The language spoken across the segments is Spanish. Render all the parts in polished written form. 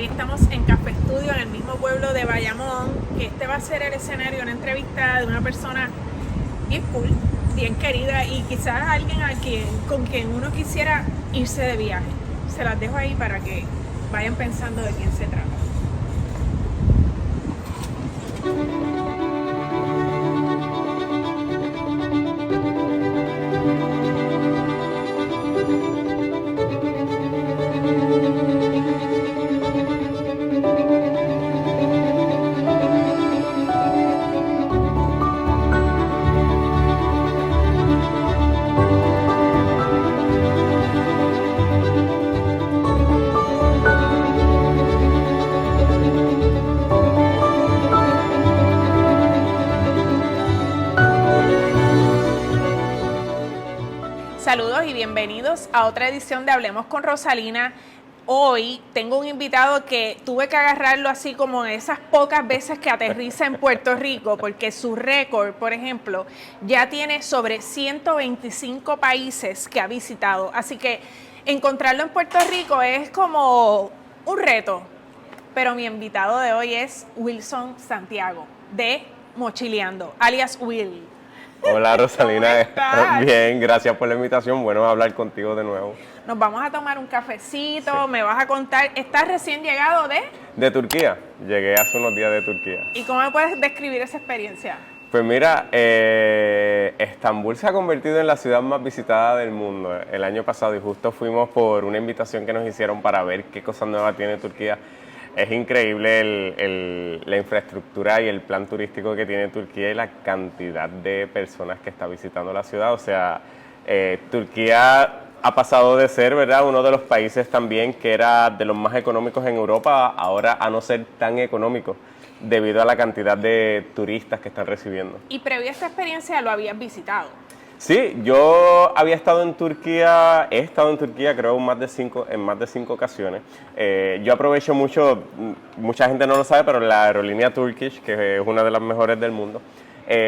Hoy estamos en Café Estudio, en el mismo pueblo de Bayamón, que este va a ser el escenario de una entrevista de una persona bien cool, bien querida y quizás alguien con quien uno quisiera irse de viaje. Se las dejo ahí para que vayan pensando de quién se trata. Saludos y bienvenidos a otra edición de Hablemos con Rosalina. Hoy tengo un invitado que tuve que agarrarlo así como esas pocas veces que aterriza en Puerto Rico, porque su récord, por ejemplo, ya tiene sobre 125 países que ha visitado. Así que encontrarlo en Puerto Rico es como un reto. Pero mi invitado de hoy es Wilson Santiago, de Mochileando, alias Will. Hola Rosalina, ¿Cómo estás? bien, gracias por la invitación, bueno hablar contigo de nuevo. Nos vamos a tomar un cafecito, Sí. me vas a contar, ¿estás recién llegado de? De Turquía, llegué hace unos días de Turquía. ¿Y cómo me puedes describir esa experiencia? Pues mira, Estambul se ha convertido en la ciudad más visitada del mundo el año pasado y justo fuimos por una invitación que nos hicieron para ver qué cosas nuevas tiene Turquía. Es increíble la infraestructura y el plan turístico que tiene Turquía y la cantidad de personas que está visitando la ciudad. O sea, Turquía ha pasado de ser, ¿verdad?, uno de los países también que era de los más económicos en Europa, ahora a no ser tan económico debido a la cantidad de turistas que están recibiendo. Y previo a esta experiencia lo habías visitado. Sí, yo había estado en Turquía, he estado en Turquía creo en más de cinco ocasiones. Yo aprovecho mucho, mucha gente no lo sabe, pero la aerolínea Turkish, que es una de las mejores del mundo,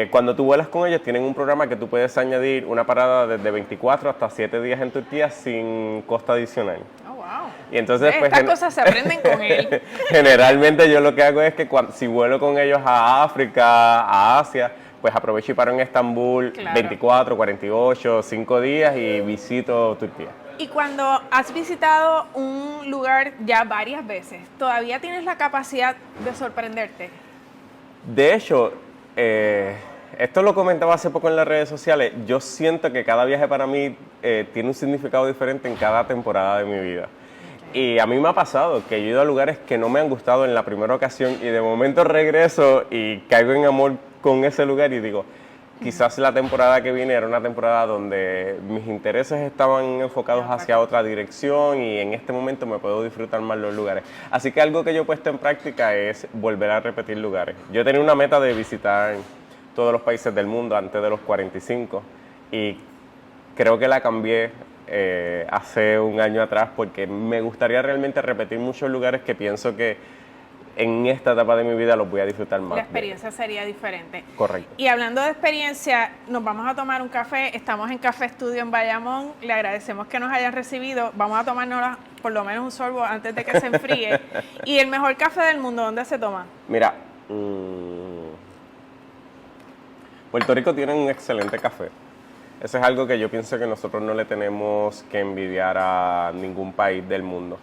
cuando tú vuelas con ellos tienen un programa que tú puedes añadir una parada desde 24 hasta 7 días en Turquía sin costo adicional. Oh, wow. Y entonces, pues, Estas cosas se aprenden con él. Generalmente yo lo que hago es que si vuelo con ellos a África, a Asia, pues aprovecho y paro en Estambul, Claro. 24, 48, 5 días y visito Turquía. Y cuando has visitado un lugar ya varias veces, ¿todavía tienes la capacidad de sorprenderte? De hecho, esto lo comentaba hace poco en las redes sociales, yo siento que cada viaje para mí tiene un significado diferente en cada temporada de mi vida. Y a mí me ha pasado que yo he ido a lugares que no me han gustado en la primera ocasión y de momento regreso y caigo en amor con ese lugar y digo, quizás la temporada que viene era una temporada donde mis intereses estaban enfocados hacia otra dirección y en este momento me puedo disfrutar más los lugares. Así que algo que yo he puesto en práctica es volver a repetir lugares. Yo tenía una meta de visitar todos los países del mundo antes de los 45 y creo que la cambié hace un año atrás porque me gustaría realmente repetir muchos lugares que pienso que en esta etapa de mi vida los voy a disfrutar más. La experiencia sería diferente. Correcto. Y hablando de experiencia, nos vamos a tomar un café. Estamos en Café Estudio en Bayamón. Le agradecemos que nos hayan recibido. Vamos a tomarnos por lo menos un sorbo antes de que se enfríe. Y el mejor café del mundo, ¿dónde se toma? Mira, Puerto Rico tiene un excelente café. Eso es algo que yo pienso que nosotros no le tenemos que envidiar a ningún país del mundo.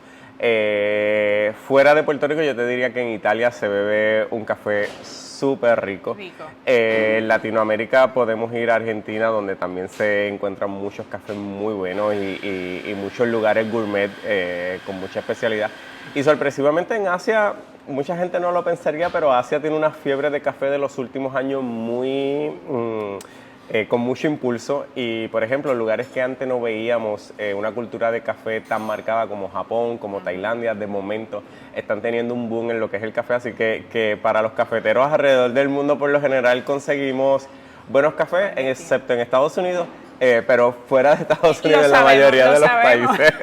Fuera de Puerto Rico yo te diría que en Italia se bebe un café súper rico. En Latinoamérica podemos ir a Argentina donde también se encuentran muchos cafés muy buenos y muchos lugares gourmet con mucha especialidad. Y sorpresivamente en Asia, mucha gente no lo pensaría, pero Asia tiene una fiebre de café de los últimos años muy... con mucho impulso y, por ejemplo, lugares que antes no veíamos una cultura de café tan marcada como Japón, como Tailandia, de momento están teniendo un boom en lo que es el café, así que para los cafeteros alrededor del mundo por lo general conseguimos buenos cafés, excepto en Estados Unidos, pero fuera de Estados Unidos en la mayoría de los países.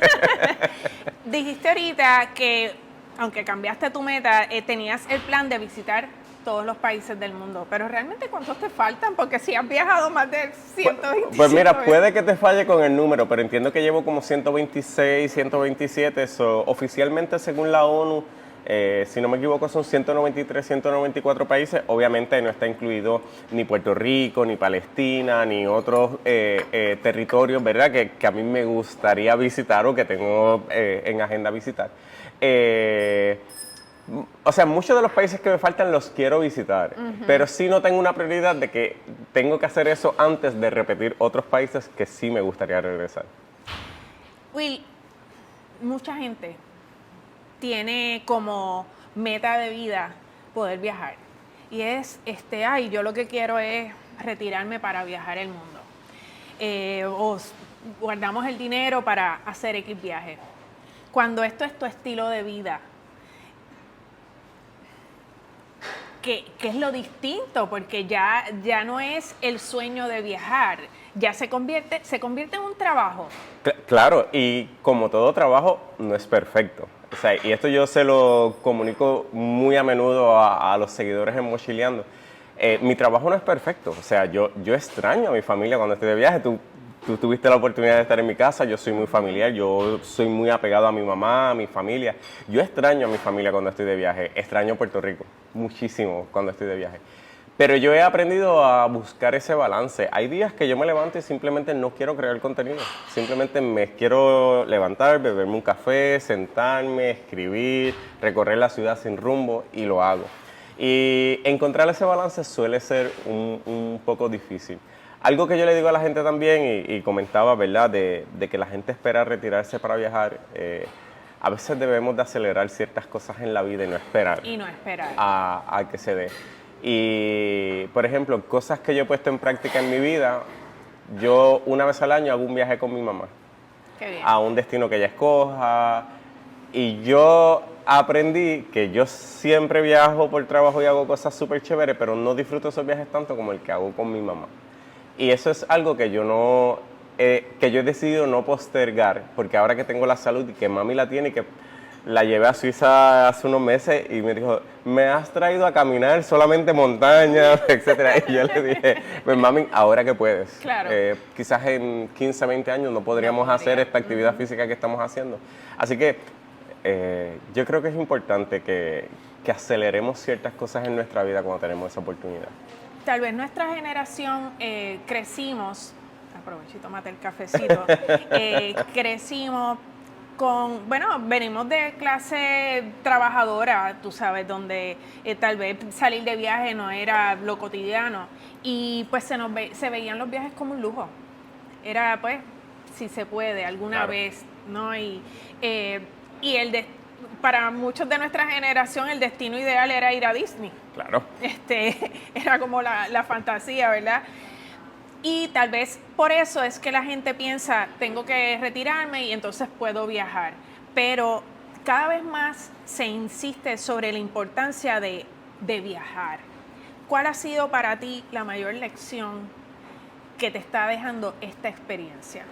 Dijiste ahorita que, aunque cambiaste tu meta, tenías el plan de visitar todos los países del mundo, pero realmente ¿cuántos te faltan? Porque si has viajado más de 125 Pues mira, puede que te falle con el número, pero entiendo que llevo como 126, 127, oficialmente según la ONU Si no me equivoco, son 193, 194 países. Obviamente no está incluido ni Puerto Rico, ni Palestina, ni otros territorios, ¿verdad? Que a mí me gustaría visitar o que tengo en agenda visitar. O sea, muchos de los países que me faltan los quiero visitar, pero sí no tengo una prioridad de que tengo que hacer eso antes de repetir otros países que sí me gustaría regresar. Will, mucha gente tiene como meta de vida poder viajar. Y es, ay, yo lo que quiero es retirarme para viajar el mundo. O guardamos el dinero para hacer X viaje. Cuando esto es tu estilo de vida, ¿qué es lo distinto? Porque ya no es el sueño de viajar, ya se convierte en un trabajo. Claro, y como todo trabajo, no es perfecto. O sea, y esto yo se lo comunico muy a menudo a los seguidores en Mochileando. Mi trabajo no es perfecto. O sea, yo extraño a mi familia cuando estoy de viaje. Tú tuviste la oportunidad de estar en mi casa, yo soy muy familiar, yo soy muy apegado a mi mamá, a mi familia. Yo extraño a mi familia cuando estoy de viaje, extraño Puerto Rico muchísimo cuando estoy de viaje. Pero yo he aprendido a buscar ese balance. Hay días que yo me levanto y simplemente no quiero crear contenido. Simplemente me quiero levantar, beberme un café, sentarme, escribir, recorrer la ciudad sin rumbo y lo hago. Y encontrar ese balance suele ser un poco difícil. Algo que yo le digo a la gente también, y comentaba, ¿verdad?, de que la gente espera retirarse para viajar. A veces debemos de acelerar ciertas cosas en la vida y no esperar. A que se dé. Y, por ejemplo, cosas que yo he puesto en práctica en mi vida, yo una vez al año hago un viaje con mi mamá. Qué bien. A un destino que ella escoja. Y yo aprendí que yo siempre viajo por trabajo y hago cosas súper chéveres, pero no disfruto esos viajes tanto como el que hago con mi mamá. Y eso es algo que yo he decidido no postergar, porque ahora que tengo la salud y que mami la tiene y que la llevé a Suiza hace unos meses y me dijo, me has traído a caminar solamente montañas, etcétera. Y yo le dije, pues mami, ahora que puedes. Claro. Quizás en 15, 20 años no podríamos hacer esta actividad física que estamos haciendo. Así que yo creo que es importante que aceleremos ciertas cosas en nuestra vida cuando tenemos esa oportunidad. Tal vez nuestra generación crecimos, aprovecho y tómate el cafecito, crecimos con, bueno, venimos de clase trabajadora, tú sabes, donde tal vez salir de viaje no era lo cotidiano y pues se veían los viajes como un lujo. Era pues, si se puede, alguna vez, ¿no? Y para muchos de nuestra generación el destino ideal era ir a Disney. Claro. Era como la fantasía, ¿verdad? Y tal vez por eso es que la gente piensa, tengo que retirarme y entonces puedo viajar. Pero cada vez más se insiste sobre la importancia de viajar. ¿Cuál ha sido para ti la mayor lección que te está dejando esta experiencia?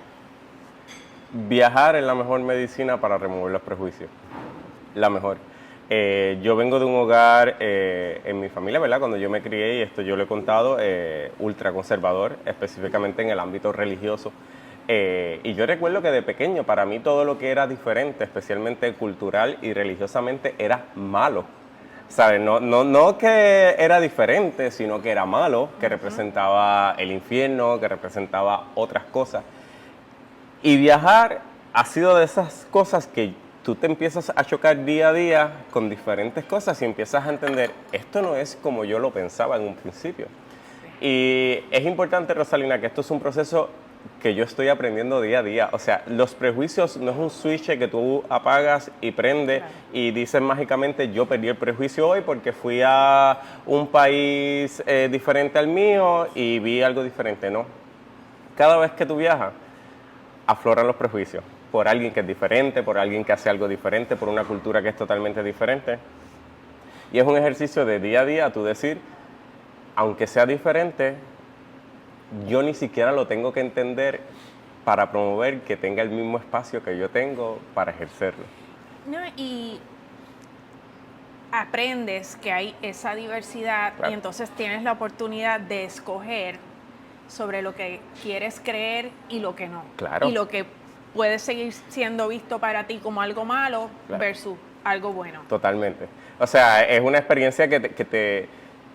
Viajar es la mejor medicina para remover los prejuicios. La mejor. Yo vengo de un hogar en mi familia, ¿verdad? Cuando yo me crié, y esto yo lo he contado, ultra conservador, específicamente en el ámbito religioso. Y yo recuerdo que de pequeño, para mí todo lo que era diferente, especialmente cultural y religiosamente, era malo. ¿Sabes? No que era diferente, sino que era malo, que representaba el infierno, que representaba otras cosas. Y viajar ha sido de esas cosas que tú te empiezas a chocar día a día con diferentes cosas y empiezas a entender, esto no es como yo lo pensaba en un principio. Y es importante, Rosalina, que esto es un proceso que yo estoy aprendiendo día a día. O sea, los prejuicios no es un switch que tú apagas y prendes y dices mágicamente, yo perdí el prejuicio hoy porque fui a un país diferente al mío y vi algo diferente. No. Cada vez que tú viajas, afloran los prejuicios. Por alguien que es diferente, por alguien que hace algo diferente, por una cultura que es totalmente diferente. Y es un ejercicio de día a día, tú decir, aunque sea diferente, yo ni siquiera lo tengo que entender para promover que tenga el mismo espacio que yo tengo para ejercerlo. No, y aprendes que hay esa diversidad y entonces tienes la oportunidad de escoger sobre lo que quieres creer y lo que no. Claro. Y lo que puede seguir siendo visto para ti como algo malo versus algo bueno. Totalmente. O sea, es una experiencia que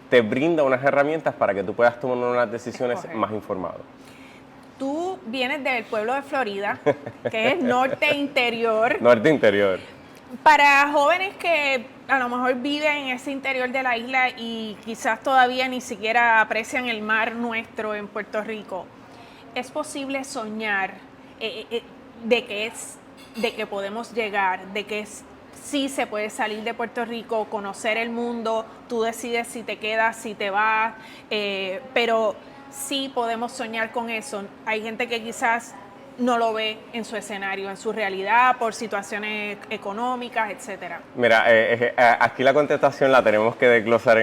te brinda unas herramientas para que tú puedas tomar unas decisiones más informadas. Tú vienes del pueblo de Florida, que es norte interior. Norte interior. Para jóvenes que a lo mejor viven en ese interior de la isla y quizás todavía ni siquiera aprecian el mar nuestro en Puerto Rico, ¿es posible soñar de que podemos llegar, de que sí se puede salir de Puerto Rico, conocer el mundo, tú decides si te quedas, si te vas, pero sí podemos soñar con eso? Hay gente que quizás no lo ve en su escenario, en su realidad, por situaciones económicas, etcétera. Mira, aquí la contestación la tenemos que desglosar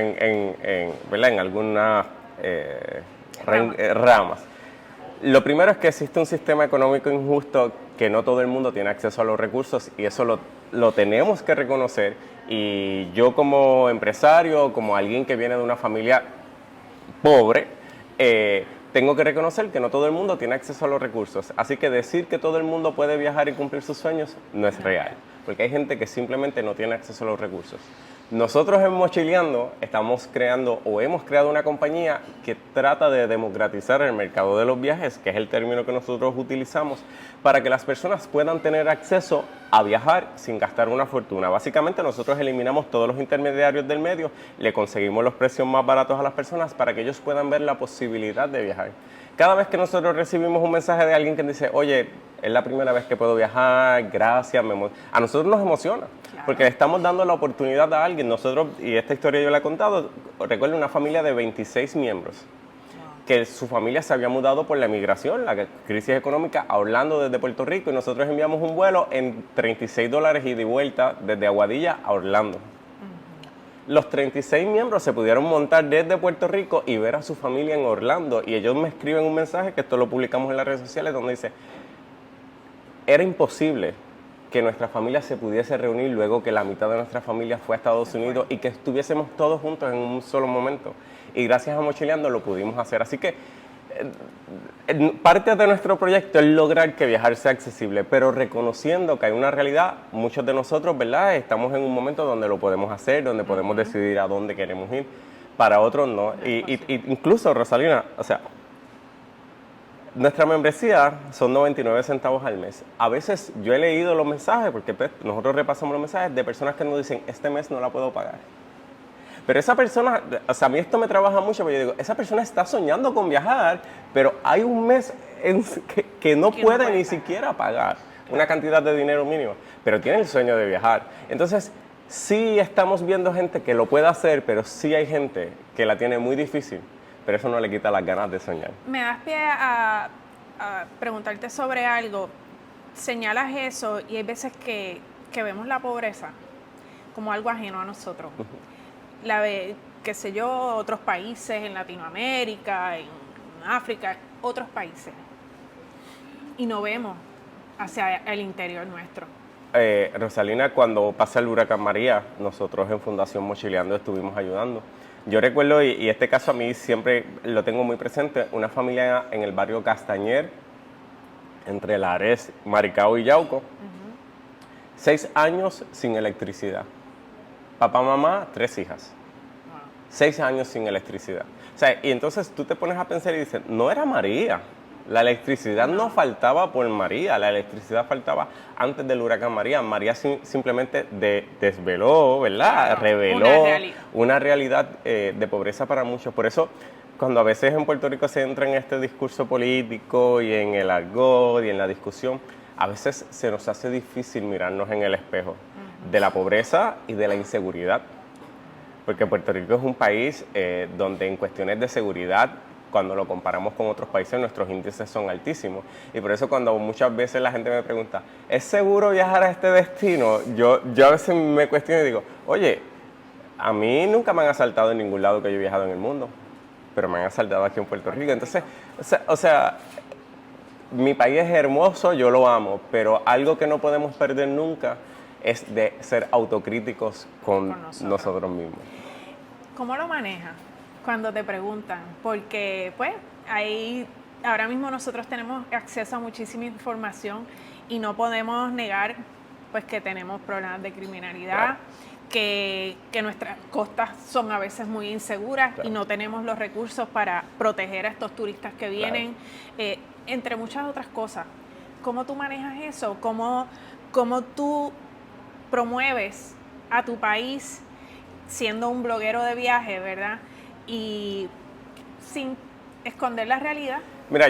¿verdad? En algunas ramas. Lo primero es que existe un sistema económico injusto que no todo el mundo tiene acceso a los recursos y eso lo tenemos que reconocer. Y yo como empresario, como alguien que viene de una familia pobre, tengo que reconocer que no todo el mundo tiene acceso a los recursos. Así que decir que todo el mundo puede viajar y cumplir sus sueños no es real, porque hay gente que simplemente no tiene acceso a los recursos. Nosotros en Mochileando estamos creando o hemos creado una compañía que trata de democratizar el mercado de los viajes, que es el término que nosotros utilizamos, para que las personas puedan tener acceso a viajar sin gastar una fortuna. Básicamente nosotros eliminamos todos los intermediarios del medio, le conseguimos los precios más baratos a las personas para que ellos puedan ver la posibilidad de viajar. Cada vez que nosotros recibimos un mensaje de alguien que dice, oye, es la primera vez que puedo viajar, gracias, a nosotros nos emociona, claro, porque le estamos dando la oportunidad a alguien. Nosotros, y esta historia yo la he contado, recuerdo una familia de 26 miembros, que su familia se había mudado por la emigración, la crisis económica, a Orlando desde Puerto Rico, y nosotros enviamos un vuelo en $36 ida y vuelta desde Aguadilla a Orlando. Los 36 miembros se pudieron montar desde Puerto Rico y ver a su familia en Orlando. Y ellos me escriben un mensaje, que esto lo publicamos en las redes sociales, donde dice, era imposible que nuestra familia se pudiese reunir luego que la mitad de nuestra familia fue a Estados Unidos y que estuviésemos todos juntos en un solo momento. Y gracias a Mochileando lo pudimos hacer. Así que parte de nuestro proyecto es lograr que viajar sea accesible, pero reconociendo que hay una realidad, muchos de nosotros, ¿verdad? Estamos en un momento donde lo podemos hacer, donde podemos decidir a dónde queremos ir, para otros no. Y incluso, Rosalina, o sea, nuestra membresía son 99 centavos al mes. A veces yo he leído los mensajes, porque pues, nosotros repasamos los mensajes de personas que nos dicen, este mes no la puedo pagar. Pero esa persona, o sea, a mí esto me trabaja mucho, porque yo digo, esa persona está soñando con viajar, pero hay un mes que no puede ni siquiera pagar una cantidad de dinero mínimo, pero tiene el sueño de viajar. Entonces, sí estamos viendo gente que lo puede hacer, pero sí hay gente que la tiene muy difícil, pero eso no le quita las ganas de soñar. Me das pie a preguntarte sobre algo. Señalas eso y hay veces que vemos la pobreza como algo ajeno a nosotros. La de, qué sé yo, otros países en Latinoamérica, en África, otros países. Y no vemos hacia el interior nuestro. Rosalina, cuando pasa el huracán María, nosotros en Fundación Mochileando estuvimos ayudando. Yo recuerdo, y este caso a mí siempre lo tengo muy presente, una familia en el barrio Castañer, entre Lares, Maricao y Yauco, 6 años sin electricidad. Papá, mamá, 3 hijas. 6 años sin electricidad. O sea, y entonces tú te pones a pensar y dices, no era María. La electricidad no faltaba por María, la electricidad faltaba antes del huracán María. María simplemente desveló, ¿verdad? Reveló una realidad de pobreza para muchos. Por eso, cuando a veces en Puerto Rico se entra en este discurso político y en el argot y en la discusión, a veces se nos hace difícil mirarnos en el espejo de la pobreza y de la inseguridad. Porque Puerto Rico es un país donde en cuestiones de seguridad, cuando lo comparamos con otros países, nuestros índices son altísimos. Y por eso cuando muchas veces la gente me pregunta, ¿es seguro viajar a este destino? Yo a veces me cuestiono y digo, oye, a mí nunca me han asaltado en ningún lado que yo he viajado en el mundo, pero me han asaltado aquí en Puerto Rico. Entonces, o sea, mi país es hermoso, yo lo amo, pero algo que no podemos perder nunca es de ser autocríticos con nosotros mismos. ¿Cómo lo manejas cuando te preguntan? Porque, pues, ahora mismo nosotros tenemos acceso a muchísima información y no podemos negar pues que tenemos problemas de criminalidad, Claro. que nuestras costas son a veces muy inseguras Claro. y no tenemos los recursos para proteger a estos turistas que vienen, entre muchas otras cosas. ¿Cómo tú manejas eso? ¿Cómo tú promueves a tu país siendo un bloguero de viaje, verdad? Y sin esconder la realidad. Mira,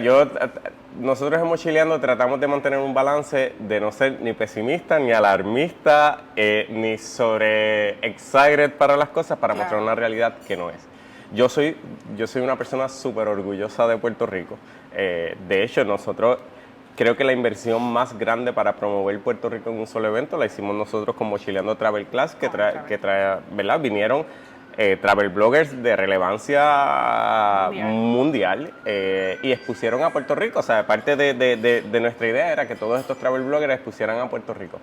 nosotros en Mochileando tratamos de mantener un balance de no ser ni pesimista, ni alarmista, ni sobre excited para las cosas, para mostrar una realidad que no es. Yo soy una persona súper orgullosa de Puerto Rico. De hecho, nosotros creo que la inversión más grande para promover Puerto Rico en un solo evento la hicimos nosotros con Mochileando Travel Class, que trae, ¿verdad? Vinieron travel bloggers de relevancia mundial y expusieron a Puerto Rico. O sea, parte de nuestra idea era que todos estos travel bloggers expusieran a Puerto Rico.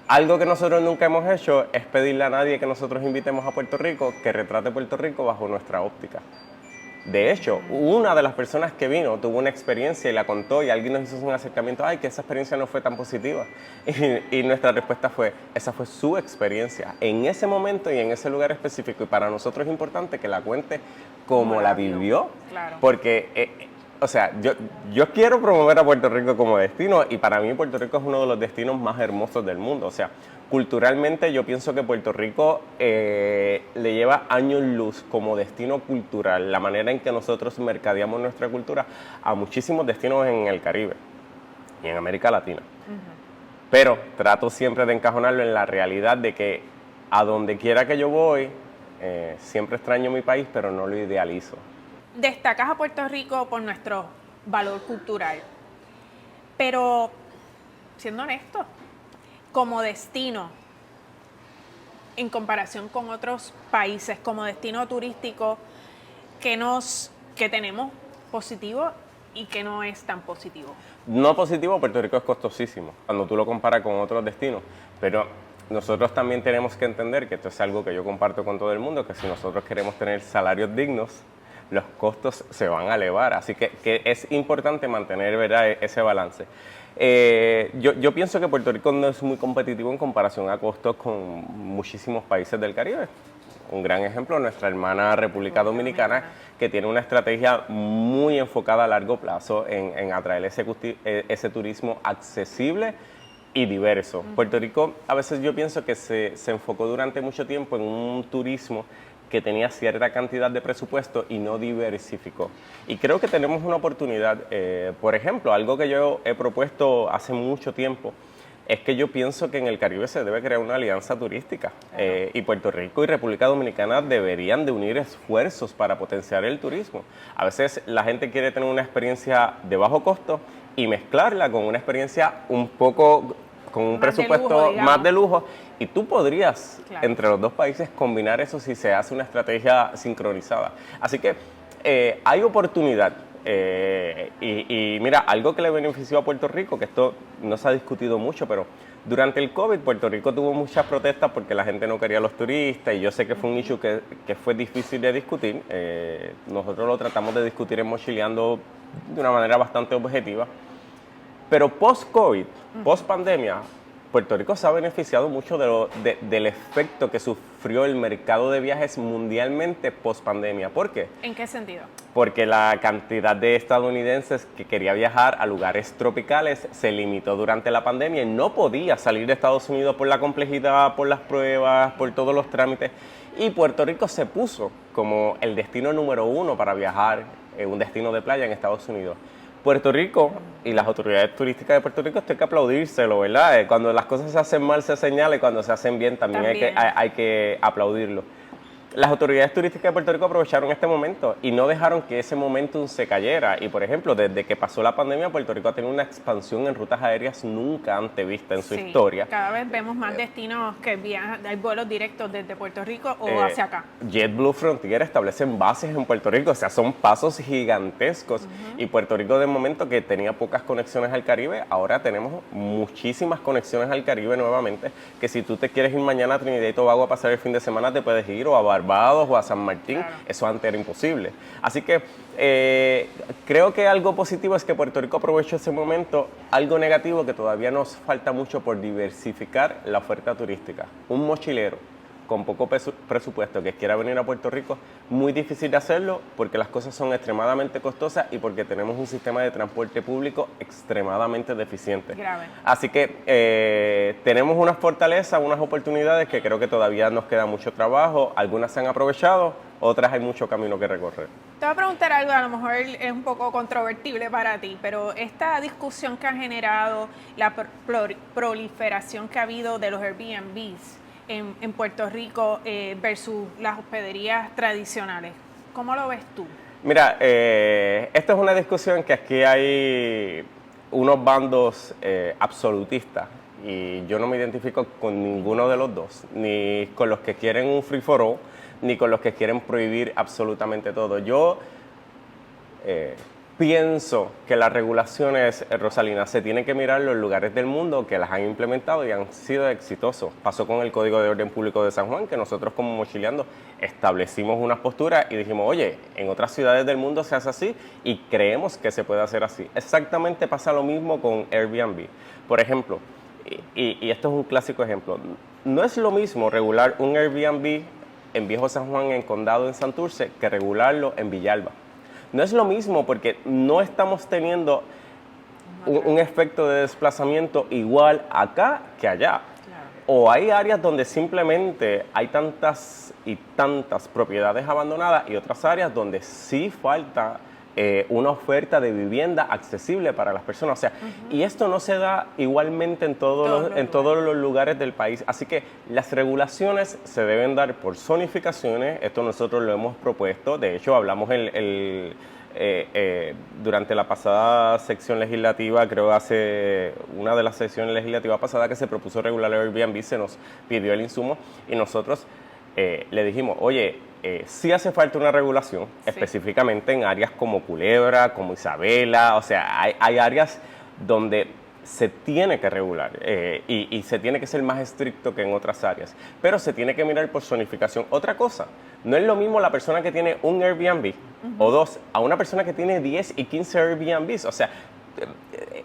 Algo que nosotros nunca hemos hecho es pedirle a nadie que nosotros invitemos a Puerto Rico que retrate Puerto Rico bajo nuestra óptica. De hecho, una de las personas que vino tuvo una experiencia y la contó y alguien nos hizo un acercamiento, ay, que esa experiencia no fue tan positiva. Y nuestra respuesta fue, esa fue su experiencia en ese momento y en ese lugar específico. Y para nosotros es importante que la cuente como la vivió. Claro. Porque, o sea, yo quiero promover a Puerto Rico como destino y para mí Puerto Rico es uno de los destinos más hermosos del mundo. O sea, culturalmente yo pienso que Puerto Rico le lleva años luz como destino cultural, la manera en que nosotros mercadeamos nuestra cultura a muchísimos destinos en el Caribe y en América Latina. Pero trato siempre de encajonarlo en la realidad de que a donde quiera que yo voy, siempre extraño mi país, pero no lo idealizo. Destacas a Puerto Rico por nuestro valor cultural, pero siendo honesto, como destino, en comparación con otros países, como destino turístico, que tenemos positivo y que no es tan positivo. No positivo, Puerto Rico es costosísimo cuando tú lo comparas con otros destinos, pero nosotros también tenemos que entender que esto es algo que yo comparto con todo el mundo, que si nosotros queremos tener salarios dignos, los costos se van a elevar, así que es importante mantener, ¿verdad?, ese balance. Yo pienso que Puerto Rico no es muy competitivo en comparación a costos con muchísimos países del Caribe. Un gran ejemplo, nuestra hermana República Dominicana, que tiene una estrategia muy enfocada a largo plazo en atraer ese turismo accesible y diverso. Puerto Rico, a veces yo pienso que se enfocó durante mucho tiempo en un turismo que tenía cierta cantidad de presupuesto y no diversificó. Y creo que tenemos una oportunidad, por ejemplo, algo que yo he propuesto hace mucho tiempo, es que yo pienso que en el Caribe se debe crear una alianza turística y Puerto Rico y República Dominicana deberían de unir esfuerzos para potenciar el turismo. A veces la gente quiere tener una experiencia de bajo costo y mezclarla con una experiencia un poco con un presupuesto más de lujo y tú podrías entre los dos países combinar eso si se hace una estrategia sincronizada. Así que hay oportunidad y mira, algo que le benefició a Puerto Rico, que esto no se ha discutido mucho, pero durante el COVID Puerto Rico tuvo muchas protestas porque la gente no quería a los turistas y yo sé que fue un issue que fue difícil de discutir. Nosotros lo tratamos de discutir en Mochileando de una manera bastante objetiva. Pero post-COVID, post-pandemia, Puerto Rico se ha beneficiado mucho del efecto que sufrió el mercado de viajes mundialmente post-pandemia. ¿Por qué? ¿En qué sentido? Porque la cantidad de estadounidenses que quería viajar a lugares tropicales se limitó durante la pandemia y no podía salir de Estados Unidos por la complejidad, por las pruebas, por todos los trámites. Y Puerto Rico se puso como el destino número 1 para viajar, un destino de playa en Estados Unidos. Puerto Rico y las autoridades turísticas de Puerto Rico, esto hay que aplaudírselo, ¿verdad? Cuando las cosas se hacen mal se señala y cuando se hacen bien también. Hay que aplaudirlo. Las autoridades turísticas de Puerto Rico aprovecharon este momento y no dejaron que ese momentum se cayera. Y, por ejemplo, desde que pasó la pandemia, Puerto Rico ha tenido una expansión en rutas aéreas nunca antes vista en su historia. Cada vez vemos más destinos que viajan, hay vuelos directos desde Puerto Rico o hacia acá. JetBlue Frontier establecen bases en Puerto Rico, o sea, son pasos gigantescos. Y Puerto Rico, de momento, que tenía pocas conexiones al Caribe, ahora tenemos muchísimas conexiones al Caribe nuevamente, que si tú te quieres ir mañana a Trinidad y Tobago a pasar el fin de semana, te puedes ir, o a Barbados, Barbados o a San Martín, Claro. eso antes era imposible. Así que creo que algo positivo es que Puerto Rico aprovechó ese momento, algo negativo que todavía nos falta mucho por diversificar la oferta turística. Un mochilero con poco presupuesto que quiera venir a Puerto Rico, muy difícil de hacerlo porque las cosas son extremadamente costosas y porque tenemos un sistema de transporte público extremadamente deficiente. Grave. Así que tenemos unas fortalezas, unas oportunidades que creo que todavía nos queda mucho trabajo, algunas se han aprovechado, otras hay mucho camino que recorrer. Te voy a preguntar algo, a lo mejor es un poco controvertible para ti, pero esta discusión que ha generado la proliferación que ha habido de los Airbnbs en Puerto Rico versus las hospederías tradicionales, ¿cómo lo ves tú? Mira, esta es una discusión que aquí hay unos bandos absolutistas y yo no me identifico con ninguno de los dos, ni con los que quieren un free for all, ni con los que quieren prohibir absolutamente todo. Yo pienso que las regulaciones, Rosalina, se tienen que mirar los lugares del mundo que las han implementado y han sido exitosos. Pasó con el Código de Orden Público de San Juan, que nosotros como Mochileando establecimos unas posturas y dijimos, oye, en otras ciudades del mundo se hace así y creemos que se puede hacer así. Exactamente pasa lo mismo con Airbnb. Por ejemplo, y esto es un clásico ejemplo, no es lo mismo regular un Airbnb en Viejo San Juan, en Condado, en Santurce, que regularlo en Villalba. No es lo mismo porque no estamos teniendo un efecto de desplazamiento igual acá que allá. Claro. O hay áreas donde simplemente hay tantas y tantas propiedades abandonadas y otras áreas donde sí falta una oferta de vivienda accesible para las personas. O sea, y esto no se da igualmente en todos los lugares del país. Así que las regulaciones se deben dar por zonificaciones. Esto nosotros lo hemos propuesto. De hecho, hablamos durante la pasada sección legislativa, creo hace una de las sesiones legislativas pasadas que se propuso regular el Airbnb, se nos pidió el insumo y nosotros le dijimos, oye, sí hace falta una regulación, sí, específicamente en áreas como Culebra, como Isabela, o sea, hay áreas donde se tiene que regular y se tiene que ser más estricto que en otras áreas, pero se tiene que mirar por zonificación. Otra cosa, no es lo mismo la persona que tiene un Airbnb o dos a una persona que tiene 10 y 15 Airbnbs, o sea,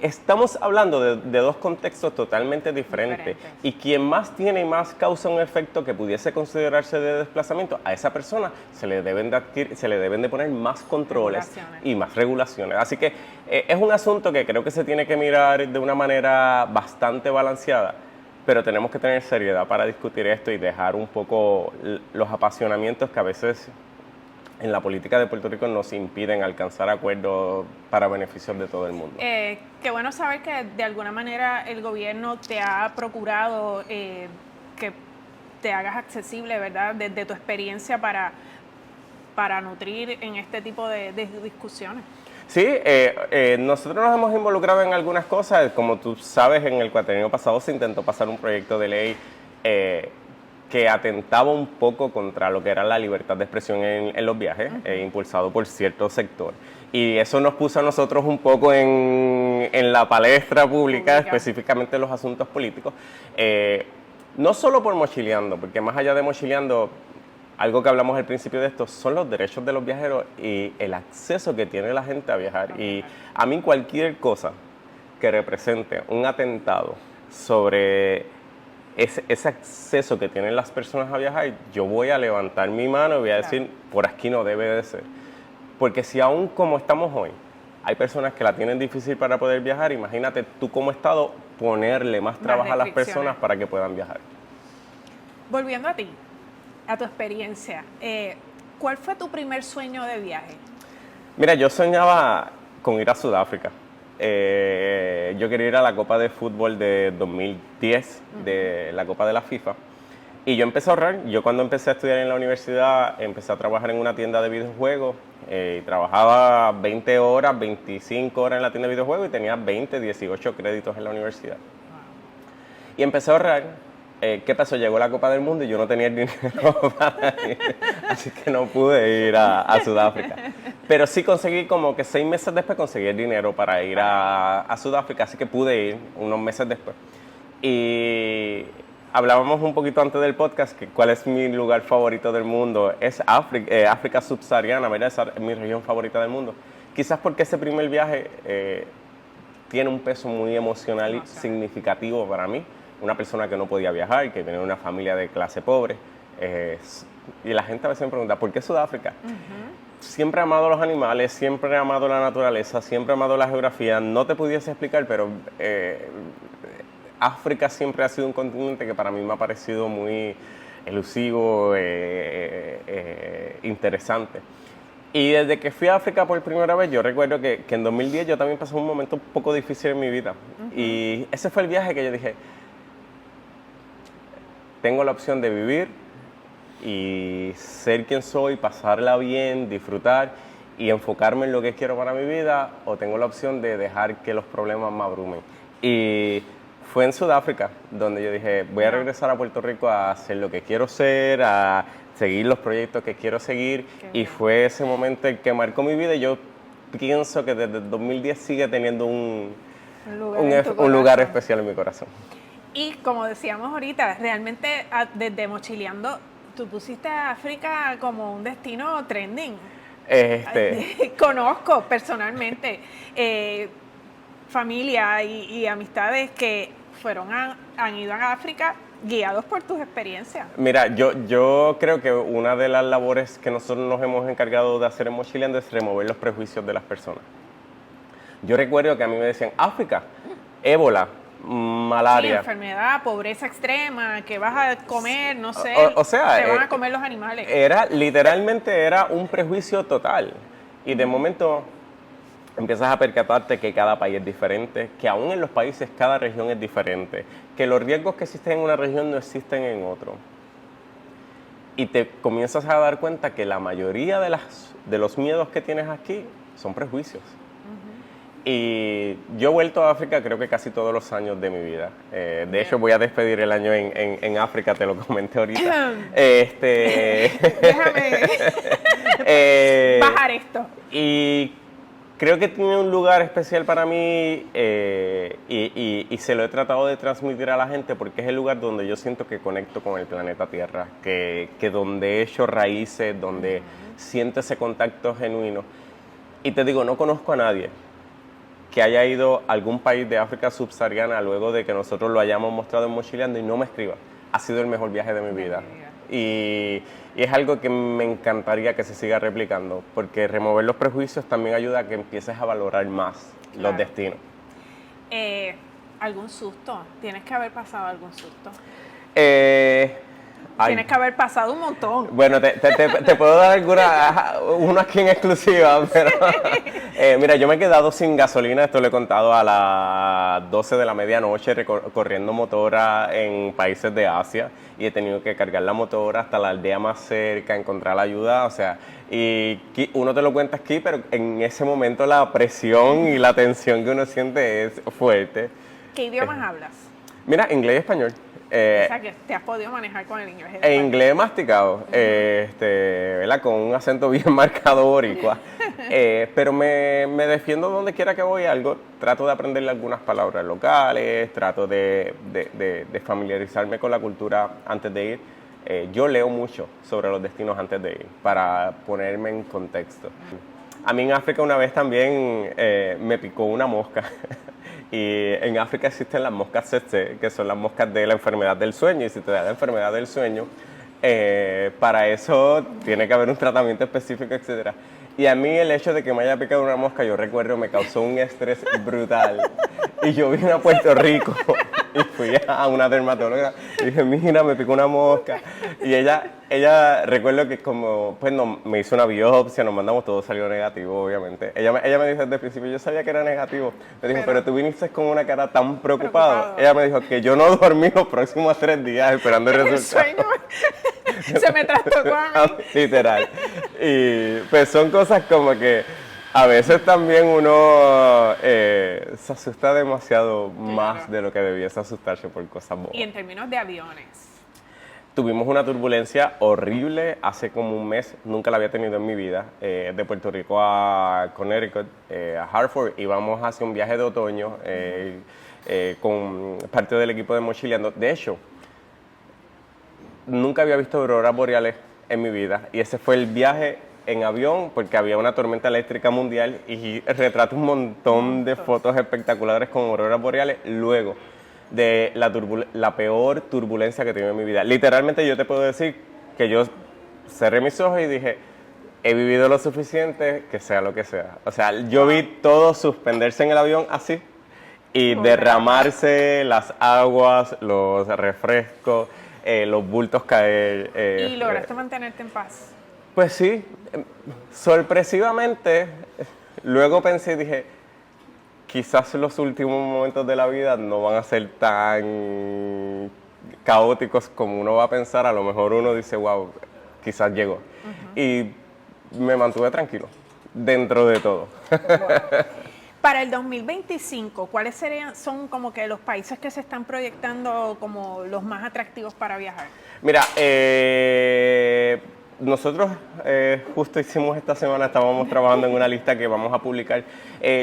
estamos hablando de dos contextos totalmente diferentes. Y quien más tiene y más causa un efecto que pudiese considerarse de desplazamiento, a esa persona se le deben de poner más controles y más regulaciones. Así que es un asunto que creo que se tiene que mirar de una manera bastante balanceada, pero tenemos que tener seriedad para discutir esto y dejar un poco los apasionamientos que a veces en la política de Puerto Rico nos impiden alcanzar acuerdos para beneficios de todo el mundo. Qué bueno saber que de alguna manera el gobierno te ha procurado que te hagas accesible, ¿verdad?, desde tu experiencia para nutrir en este tipo de discusiones. Sí, nosotros nos hemos involucrado en algunas cosas. Como tú sabes, en el cuatrienio pasado se intentó pasar un proyecto de ley que atentaba un poco contra lo que era la libertad de expresión en los viajes, impulsado por cierto sector. Y eso nos puso a nosotros un poco en la palestra pública, específicamente los asuntos políticos. No solo por Mochileando, porque más allá de Mochileando, algo que hablamos al principio de esto, son los derechos de los viajeros y el acceso que tiene la gente a viajar. Y a mí cualquier cosa que represente un atentado sobre ese acceso que tienen las personas a viajar, yo voy a levantar mi mano y voy a decir, por aquí no debe de ser. Porque si aún como estamos hoy, hay personas que la tienen difícil para poder viajar, imagínate tú como Estado ponerle más trabajo a las personas para que puedan viajar. Volviendo a ti, a tu experiencia, ¿cuál fue tu primer sueño de viaje? Mira, yo soñaba con ir a Sudáfrica. Yo quería ir a la Copa de Fútbol de 2010, de la Copa de la FIFA. Y yo empecé a ahorrar. Yo cuando empecé a estudiar en la universidad, empecé a trabajar en una tienda de videojuegos. Trabajaba 20 horas, 25 horas en la tienda de videojuegos y tenía 20, 18 créditos en la universidad. Wow. Y empecé a ahorrar. ¿Qué pasó? Llegó la Copa del Mundo y yo no tenía el dinero para ir, así que no pude ir a Sudáfrica. Pero sí conseguí, como que 6 meses después conseguí el dinero para ir a Sudáfrica, así que pude ir unos meses después. Y hablábamos un poquito antes del podcast que cuál es mi lugar favorito del mundo. Es África subsahariana, ¿verdad? Esa es mi región favorita del mundo. Quizás porque ese primer viaje tiene un peso muy emocional y significativo para mí. Una persona que no podía viajar, que viene de una familia de clase pobre. Y la gente a veces me pregunta, ¿por qué Sudáfrica? Siempre he amado los animales, siempre he amado la naturaleza, siempre he amado la geografía. No te pudiese explicar, pero África siempre ha sido un continente que para mí me ha parecido muy elusivo, interesante. Y desde que fui a África por primera vez, yo recuerdo que en 2010 yo también pasé un momento un poco difícil en mi vida. Y ese fue el viaje que yo dije, tengo la opción de vivir y ser quien soy, pasarla bien, disfrutar y enfocarme en lo que quiero para mi vida, o tengo la opción de dejar que los problemas me abrumen. Y fue en Sudáfrica donde yo dije, voy a regresar a Puerto Rico a hacer lo que quiero ser, a seguir los proyectos que quiero seguir. Y fue ese momento el que marcó mi vida, y yo pienso que desde el 2010 sigue teniendo un lugar especial en mi corazón. Y como decíamos ahorita, realmente desde Mochileando, tú pusiste a África como un destino trending. Conozco personalmente familia y amistades que han ido a África guiados por tus experiencias. Mira, yo creo que una de las labores que nosotros nos hemos encargado de hacer en Mochileando es remover los prejuicios de las personas. Yo recuerdo que a mí me decían, África, ébola, malaria. Sí, enfermedad, pobreza extrema, que vas a comer, no sé, o sea, te van a comer los animales. Literalmente era un prejuicio total. Y de momento empiezas a percatarte que cada país es diferente, que aún en los países cada región es diferente, que los riesgos que existen en una región no existen en otro. Y te comienzas a dar cuenta que la mayoría de los miedos que tienes aquí son prejuicios. Y yo he vuelto a África creo que casi todos los años de mi vida. De hecho, voy a despedir el año en África, te lo comenté ahorita. Déjame bajar esto. Y creo que tiene un lugar especial para mí, y se lo he tratado de transmitir a la gente porque es el lugar donde yo siento que conecto con el planeta Tierra, que donde he hecho raíces, donde siento ese contacto genuino. Y te digo, no conozco a nadie que haya ido a algún país de África subsahariana luego de que nosotros lo hayamos mostrado en Mochileando y no me escriba. Ha sido el mejor viaje de mi vida. Y es algo que me encantaría que se siga replicando, porque remover los prejuicios también ayuda a que empieces a valorar más los destinos. ¿Algún susto? ¿Tienes que haber pasado algún susto? Tienes que haber pasado un montón. Bueno, te puedo dar uno aquí en exclusiva, pero mira, yo me he quedado sin gasolina, esto lo he contado a las 12 de la medianoche corriendo motora en países de Asia, y he tenido que cargar la motora hasta la aldea más cerca, encontrar la ayuda, o sea, y uno te lo cuenta aquí, pero en ese momento la presión y la tensión que uno siente es fuerte. ¿Qué idiomas hablas? Mira, inglés y español. O sea, que te has podido manejar con el inglés. En inglés masticado, ¿verdad? Con un acento bien marcado boricua. Pero me defiendo donde quiera que voy algo. Trato de aprenderle algunas palabras locales, trato de familiarizarme con la cultura antes de ir. Yo leo mucho sobre los destinos antes de ir para ponerme en contexto. A mí en África una vez también me picó una mosca. Y en África existen las moscas tsetse, que son las moscas de la enfermedad del sueño. Y si te da la enfermedad del sueño, para eso tiene que haber un tratamiento específico, etc. Y a mí el hecho de que me haya picado una mosca, yo recuerdo, me causó un estrés brutal. Y yo vine a Puerto Rico y fui a una dermatóloga y dije, mira, me picó una mosca. Y ella recuerdo que como, pues no, me hizo una biopsia, nos mandamos, todo salió negativo, obviamente. Ella me dijo desde el principio, yo sabía que era negativo. Me dijo, pero tú viniste con una cara tan preocupado. Ella me dijo que yo no dormí los próximos 3 días esperando el resultado. El sueño se me trastocó a mí. Literal. Y pues son cosas como que a veces también uno se asusta demasiado más de lo que debiese asustarse por cosas bobas. Y en términos de aviones. Tuvimos una turbulencia horrible hace como un mes, nunca la había tenido en mi vida, de Puerto Rico a Connecticut, a Hartford. Íbamos hacia un viaje de otoño con parte del equipo de Mochileando. De hecho, nunca había visto auroras boreales en mi vida y ese fue el viaje en avión porque había una tormenta eléctrica mundial y retrato un montón de fotos espectaculares con auroras boreales luego de la peor turbulencia que he tenido en mi vida. Literalmente yo te puedo decir que yo cerré mis ojos y dije, he vivido lo suficiente, que sea lo que sea. O sea, yo vi todo suspenderse en el avión así y derramarse las aguas, los refrescos, los bultos caer. ¿Y lograste mantenerte en paz? Pues sí, sorpresivamente, luego pensé y dije, quizás los últimos momentos de la vida no van a ser tan caóticos como uno va a pensar. A lo mejor uno dice, wow, quizás llegó. Y me mantuve tranquilo, dentro de todo. Bueno. Para el 2025, ¿cuáles son como que los países que se están proyectando como los más atractivos para viajar? Mira, nosotros justo hicimos esta semana, estábamos trabajando en una lista que vamos a publicar.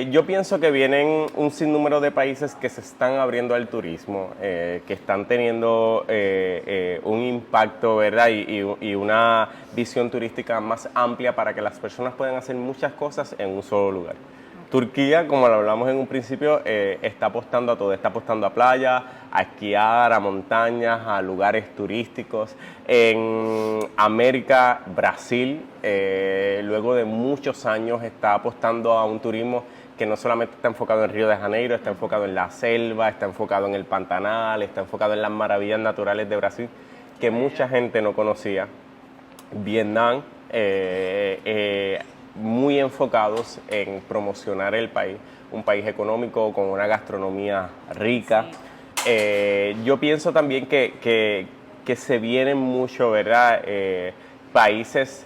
Yo pienso que vienen un sinnúmero de países que se están abriendo al turismo, que están teniendo un impacto, ¿verdad? Y una visión turística más amplia para que las personas puedan hacer muchas cosas en un solo lugar. Turquía, como lo hablamos en un principio, está apostando a todo, está apostando a playa, a esquiar, a montañas, a lugares turísticos. En América, Brasil, luego de muchos años está apostando a un turismo que no solamente está enfocado en Río de Janeiro, está enfocado en la selva, está enfocado en el Pantanal, está enfocado en las maravillas naturales de Brasil, que mucha gente no conocía. Vietnam, muy enfocados en promocionar el país, un país económico con una gastronomía rica. Sí. Yo pienso también que se vienen mucho, ¿verdad? Países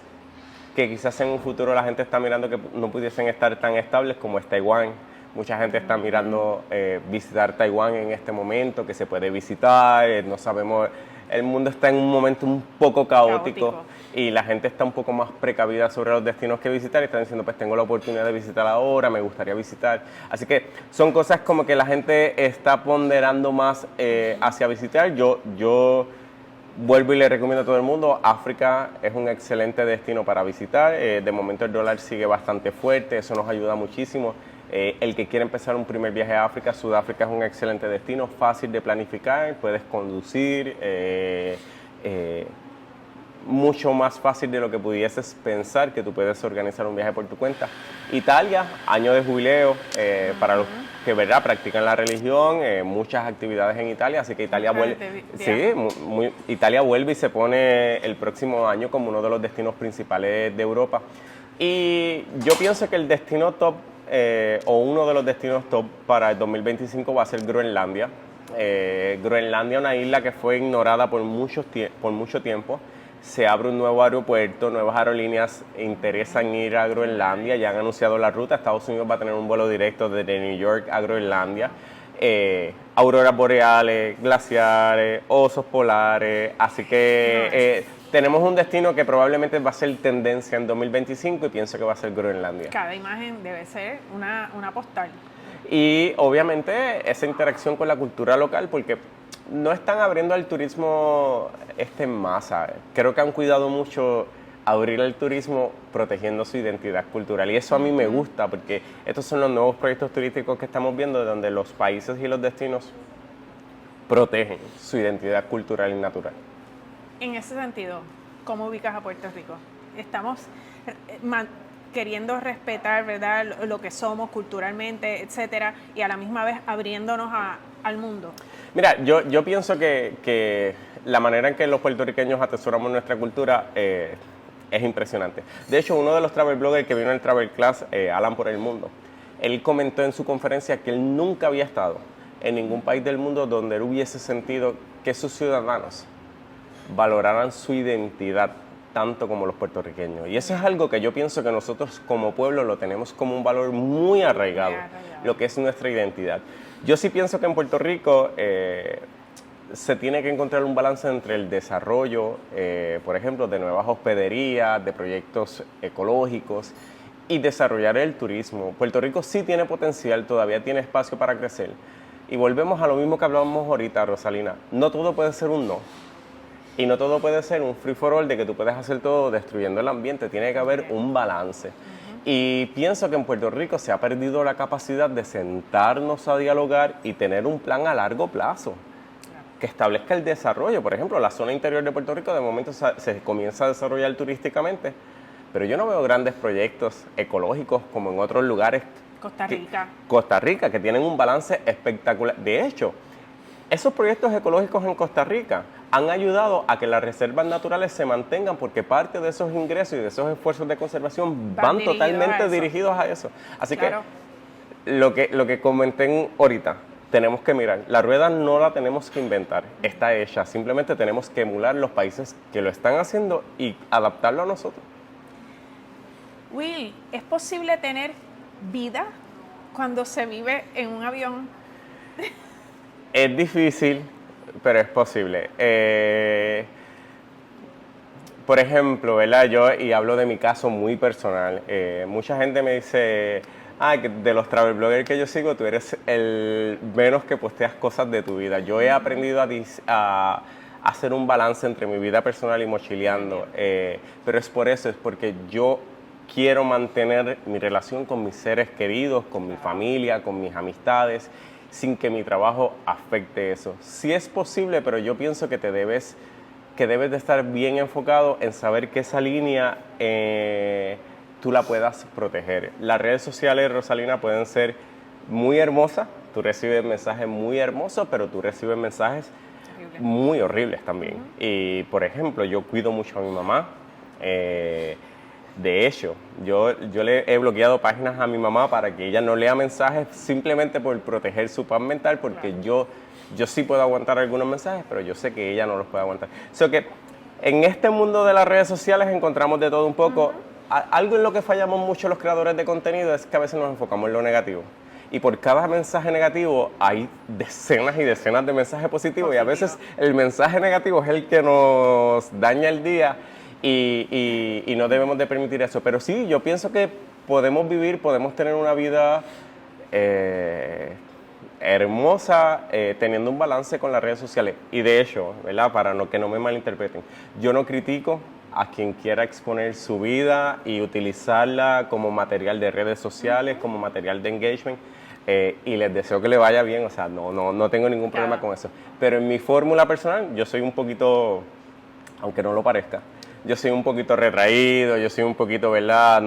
que quizás en un futuro la gente está mirando que no pudiesen estar tan estables como es Taiwán. Mucha gente está mirando visitar Taiwán en este momento, que se puede visitar, no sabemos. El mundo está en un momento un poco caótico y la gente está un poco más precavida sobre los destinos que visitar y están diciendo, pues tengo la oportunidad de visitar ahora, me gustaría visitar. Así que son cosas como que la gente está ponderando más hacia visitar. Yo vuelvo y le recomiendo a todo el mundo, África es un excelente destino para visitar. De momento el dólar sigue bastante fuerte, eso nos ayuda muchísimo. El que quiere empezar un primer viaje a África, Sudáfrica es un excelente destino, fácil de planificar, puedes conducir, mucho más fácil de lo que pudieses pensar que tú puedes organizar un viaje por tu cuenta. Italia, año de jubileo, para los que ¿verdad? Practican la religión, muchas actividades en Italia, así que Italia Italia vuelve y se pone el próximo año como uno de los destinos principales de Europa. Y yo pienso que el destino top o uno de los destinos top para el 2025 va a ser Groenlandia. Groenlandia, una isla que fue ignorada por mucho tiempo. Se abre un nuevo aeropuerto, nuevas aerolíneas interesan ir a Groenlandia, ya han anunciado la ruta. Estados Unidos va a tener un vuelo directo desde New York a Groenlandia. Auroras boreales, glaciares, osos polares, así que tenemos un destino que probablemente va a ser tendencia en 2025 y pienso que va a ser Groenlandia. Cada imagen debe ser una postal. Y obviamente esa interacción con la cultura local, porque no están abriendo al turismo en masa. Creo que han cuidado mucho abrir el turismo protegiendo su identidad cultural. Y eso a mí me gusta, porque estos son los nuevos proyectos turísticos que estamos viendo, donde los países y los destinos protegen su identidad cultural y natural. En ese sentido, ¿cómo ubicas a Puerto Rico? Estamos queriendo respetar, ¿verdad?, lo que somos culturalmente, etcétera, y a la misma vez abriéndonos al mundo. Mira, yo pienso que la manera en que los puertorriqueños atesoramos nuestra cultura es impresionante. De hecho, uno de los travel bloggers que vino al Travel Class, Alan por el Mundo, él comentó en su conferencia que él nunca había estado en ningún país del mundo donde él hubiese sentido que sus ciudadanos valoraran su identidad tanto como los puertorriqueños. Y eso es algo que yo pienso que nosotros como pueblo lo tenemos como un valor muy arraigado, lo que es nuestra identidad. Yo sí pienso que en Puerto Rico se tiene que encontrar un balance entre el desarrollo, por ejemplo, de nuevas hospederías, de proyectos ecológicos y desarrollar el turismo. Puerto Rico sí tiene potencial, todavía tiene espacio para crecer. Y volvemos a lo mismo que hablábamos ahorita, Rosalina. No todo puede ser un no. Y no todo puede ser un free for all de que tú puedes hacer todo destruyendo el ambiente, tiene que haber un balance. Y pienso que en Puerto Rico se ha perdido la capacidad de sentarnos a dialogar y tener un plan a largo plazo que establezca el desarrollo. Por ejemplo, la zona interior de Puerto Rico de momento se comienza a desarrollar turísticamente, pero yo no veo grandes proyectos ecológicos como en otros lugares. Costa Rica, que tienen un balance espectacular. De hecho, esos proyectos ecológicos en Costa Rica han ayudado a que las reservas naturales se mantengan porque parte de esos ingresos y de esos esfuerzos de conservación van totalmente dirigidos a eso. Así que lo que comenté ahorita, tenemos que mirar, la rueda no la tenemos que inventar, está hecha, simplemente tenemos que emular los países que lo están haciendo y adaptarlo a nosotros. Will, ¿es posible tener vida cuando se vive en un avión? Es difícil, pero es posible. Por ejemplo, ¿verdad? Y hablo de mi caso muy personal, mucha gente me dice, que de los travel bloggers que yo sigo, tú eres el menos que posteas cosas de tu vida. Yo he aprendido a hacer un balance entre mi vida personal y mochileando, pero es por eso, es porque yo quiero mantener mi relación con mis seres queridos, con mi familia, con mis amistades, sin que mi trabajo afecte eso. Sí es posible, pero yo pienso que debes de estar bien enfocado en saber que esa línea tú la puedas proteger. Las redes sociales, Rosalina, pueden ser muy hermosas, tú recibes mensajes muy hermosos, pero tú recibes mensajes muy horribles también. Y, por ejemplo, yo cuido mucho a mi mamá. De hecho, yo le he bloqueado páginas a mi mamá para que ella no lea mensajes simplemente por proteger su paz mental, porque yo sí puedo aguantar algunos mensajes, pero yo sé que ella no los puede aguantar. O sea que en este mundo de las redes sociales encontramos de todo un poco. Algo en lo que fallamos mucho los creadores de contenido es que a veces nos enfocamos en lo negativo. Y por cada mensaje negativo hay decenas y decenas de mensajes positivos. Y a veces el mensaje negativo es el que nos daña el día. Y no debemos de permitir eso. Pero sí, yo pienso que podemos tener una vida hermosa teniendo un balance con las redes sociales. Y de hecho, ¿verdad? Para que no me malinterpreten, yo no critico a quien quiera exponer su vida y utilizarla como material de redes sociales, como material de engagement. Y les deseo que le vaya bien, o sea, no tengo ningún problema con eso. Pero en mi fórmula personal, yo soy un poquito, aunque no lo parezca, yo soy un poquito retraído, yo soy un poquito, ¿verdad?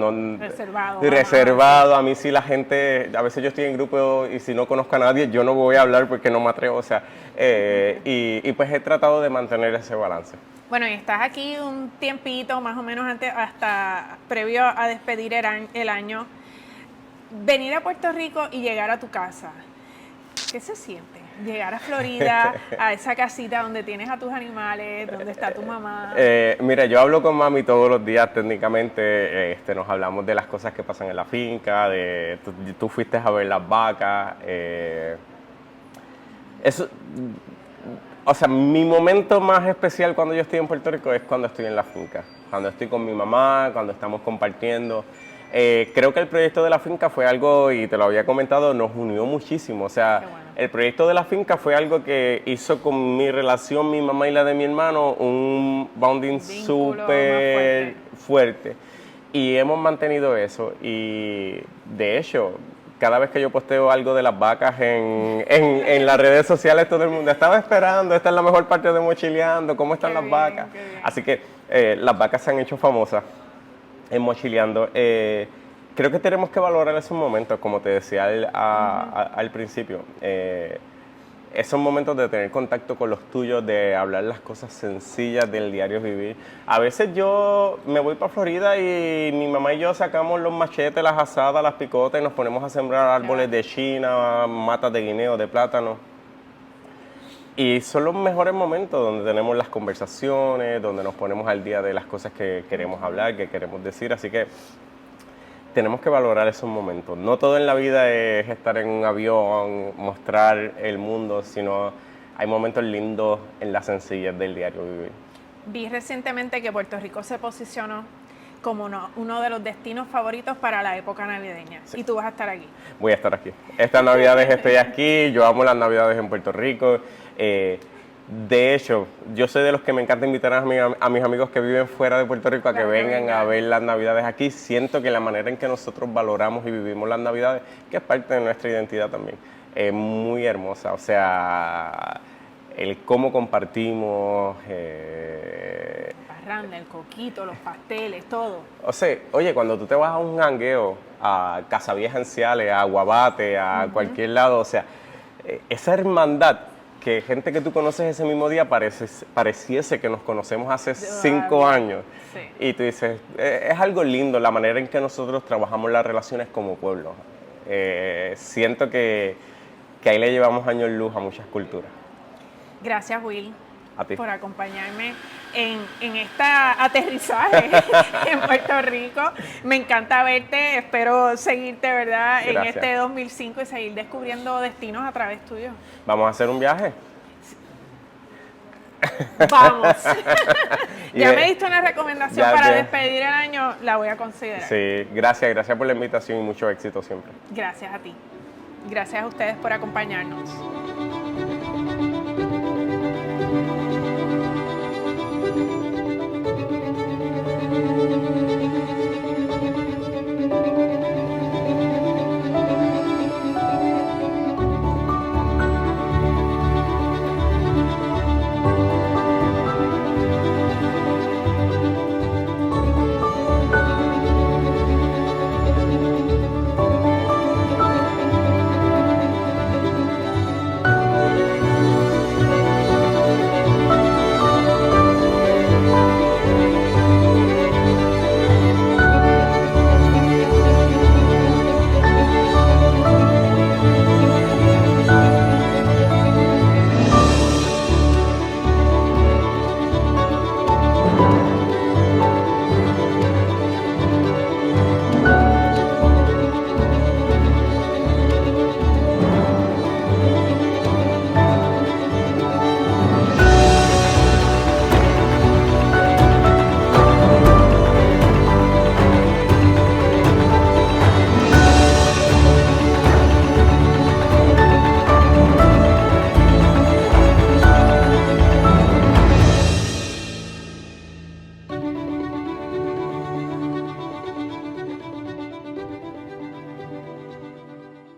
Reservado. A mí sí la gente, a veces yo estoy en grupo y si no conozco a nadie, yo no voy a hablar porque no me atrevo, o sea, y pues he tratado de mantener ese balance. Bueno, y estás aquí un tiempito, más o menos antes, hasta previo a despedir el año. Venir a Puerto Rico y llegar a tu casa, ¿qué se siente? Llegar a Florida, a esa casita donde tienes a tus animales, donde está tu mamá. Mira, yo hablo con mami todos los días técnicamente, nos hablamos de las cosas que pasan en la finca, tú fuiste a ver las vacas, eso, o sea, mi momento más especial cuando yo estoy en Puerto Rico es cuando estoy en la finca, cuando estoy con mi mamá, cuando estamos compartiendo. Creo que el proyecto de la finca fue algo, y te lo había comentado, nos unió muchísimo. O sea, el proyecto de la finca fue algo que hizo con mi relación, mi mamá y la de mi hermano, un bonding súper fuerte. Y hemos mantenido eso. Y de hecho, cada vez que yo posteo algo de las vacas en las redes sociales, todo el mundo estaba esperando, esta es la mejor parte de Mochileando, ¿cómo están las vacas? Así que las vacas se han hecho famosas en Mochileando. Creo que tenemos que valorar esos momentos, como te decía al principio. Esos momentos de tener contacto con los tuyos, de hablar las cosas sencillas del diario vivir. A veces yo me voy para Florida y mi mamá y yo sacamos los machetes, las asadas, las picotas y nos ponemos a sembrar árboles de china, matas de guineo, de plátano. Y son los mejores momentos donde tenemos las conversaciones, donde nos ponemos al día de las cosas que queremos hablar, que queremos decir. Así que tenemos que valorar esos momentos. No todo en la vida es estar en un avión, mostrar el mundo, sino hay momentos lindos en la sencillez del diario vivir. Vi recientemente que Puerto Rico se posicionó como uno de los destinos favoritos para la época navideña. Sí. Y tú vas a estar aquí. Voy a estar aquí. Estas Navidades estoy aquí, yo amo las Navidades en Puerto Rico. De hecho, yo soy de los que me encanta invitar a mis amigos que viven fuera de Puerto Rico a que vengan a ver las Navidades aquí. Siento que la manera en que nosotros valoramos y vivimos las Navidades, que es parte de nuestra identidad también, es muy hermosa. O sea, el cómo compartimos... Parranda, el coquito, los pasteles, todo. O sea, oye, cuando tú te vas a un jangueo, a Casavieja en Ciales, a Guabate, a cualquier lado, o sea, esa hermandad que gente que tú conoces ese mismo día pareciese que nos conocemos hace 5 años. Sí. Y tú dices, es algo lindo la manera en que nosotros trabajamos las relaciones como pueblo. Siento que ahí le llevamos años luz a muchas culturas. Gracias, Will, A ti. por acompañarme en esta aterrizaje en Puerto Rico. Me encanta verte, espero seguirte, ¿verdad? Gracias. En este 2005 y seguir descubriendo destinos a través tuyo. ¿Vamos a hacer un viaje? Vamos. Y Ya de- me diste una recomendación ya para te- despedir el año, la voy a considerar. Sí, gracias por la invitación y mucho éxito siempre. Gracias a ti. Gracias a ustedes por acompañarnos.